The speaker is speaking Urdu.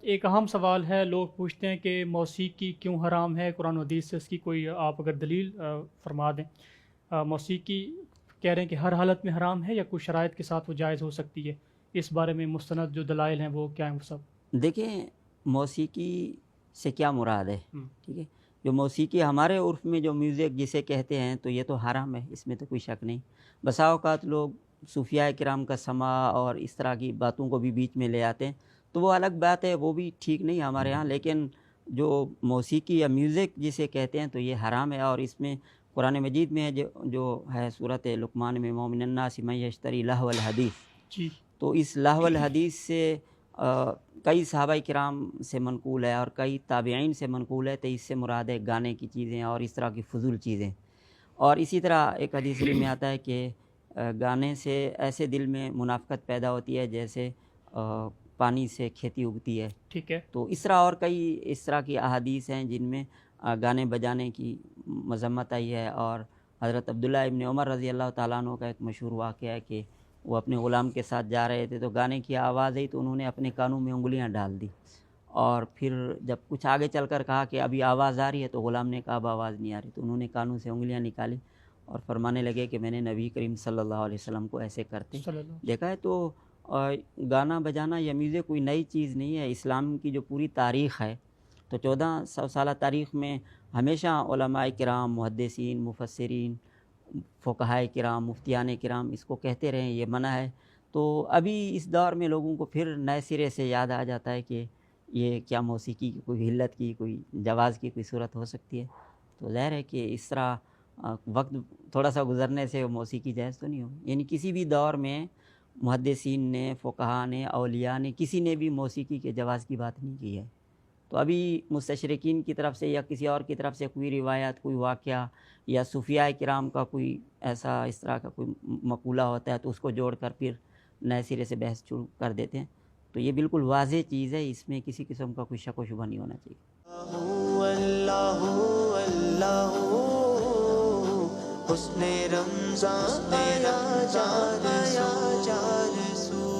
ایک اہم سوال ہے، لوگ پوچھتے ہیں کہ موسیقی کیوں حرام ہے، قرآن و حدیث سے اس کی کوئی آپ اگر دلیل فرما دیں۔ موسیقی کہہ رہے ہیں کہ ہر حالت میں حرام ہے یا کچھ شرائط کے ساتھ وہ جائز ہو سکتی ہے، اس بارے میں مستند جو دلائل ہیں وہ کیا ہیں وہ سب؟ دیکھیں، موسیقی سے کیا مراد ہے؟ ہم، ٹھیک ہے، جو موسیقی ہمارے عرف میں جو میوزک جسے کہتے ہیں تو یہ تو حرام ہے، اس میں تو کوئی شک نہیں۔ بسا اوقات لوگ صوفیاء کرام کا سماع اور اس طرح کی باتوں کو بھی بیچ میں لے آتے ہیں، تو وہ الگ بات ہے، وہ بھی ٹھیک نہیں ہے ہمارے ہاں، لیکن جو موسیقی یا میوزک جسے کہتے ہیں تو یہ حرام ہے۔ اور اس میں قرآن مجید میں ہے جو ہے سورۃ لقمان میں، وَمِنَ النَّاسِ مَن یشتری لہو الحدیث، جی تو اس لہو الحدیث سے کئی صحابہ کرام سے منقول ہے اور کئی تابعین سے منقول ہے، تو اس سے مراد ہے گانے کی چیزیں اور اس طرح کی فضول چیزیں۔ اور اسی طرح ایک حدیث شریف میں آتا ہے کہ گانے سے ایسے دل میں منافقت پیدا ہوتی ہے جیسے پانی سے کھیتی اگتی ہے۔ ٹھیک ہے۔ تو اس طرح اور کئی اس طرح کی احادیث ہیں جن میں گانے بجانے کی مذمت آئی ہے۔ اور حضرت عبداللہ ابن عمر رضی اللہ تعالیٰ عنہ کا ایک مشہور واقعہ ہے کہ وہ اپنے غلام کے ساتھ جا رہے تھے تو گانے کی آواز آئی تو انہوں نے اپنے کانوں میں انگلیاں ڈال دی، اور پھر جب کچھ آگے چل کر کہا کہ ابھی آواز آ رہی ہے تو غلام نے کہا اب آواز نہیں آ رہی، تو انہوں نے کانوں سے انگلیاں نکالی اور فرمانے لگے کہ میں نے نبی کریم صلی اللہ علیہ وسلم کو ایسے کرتے صلی اللہ علیہ وسلم۔ دیکھا ہے۔ تو گانا بجانا یا میوزک کوئی نئی چیز نہیں ہے، اسلام کی جو پوری تاریخ ہے تو 1400 سالہ تاریخ میں ہمیشہ علماء کرام، محدثین، مفسرین، فقہائے کرام، مفتیان کرام اس کو کہتے رہے ہیں یہ منع ہے۔ تو ابھی اس دور میں لوگوں کو پھر نئے سرے سے یاد آ جاتا ہے کہ یہ کیا موسیقی کی کوئی علت کی، کوئی جواز کی کوئی صورت ہو سکتی ہے۔ تو ظاہر ہے کہ اس طرح وقت تھوڑا سا گزرنے سے موسیقی جائز تو نہیں ہوگی، یعنی کسی بھی دور میں محدثین نے، فقہاء نے، اولیاء نے، کسی نے بھی موسیقی کے جواز کی بات نہیں کی ہے۔ تو ابھی مستشرقین کی طرف سے یا کسی اور کی طرف سے کوئی روایت، کوئی واقعہ یا صوفیاء کرام کا کوئی ایسا اس طرح کا کوئی مقولہ ہوتا ہے تو اس کو جوڑ کر پھر نئے سرے سے بحث شروع کر دیتے ہیں، تو یہ بالکل واضح چیز ہے، اس میں کسی قسم کا کوئی شک و شبہ نہیں ہونا چاہیے۔ اللہ اللہ حسن رمضان آیا جا رسول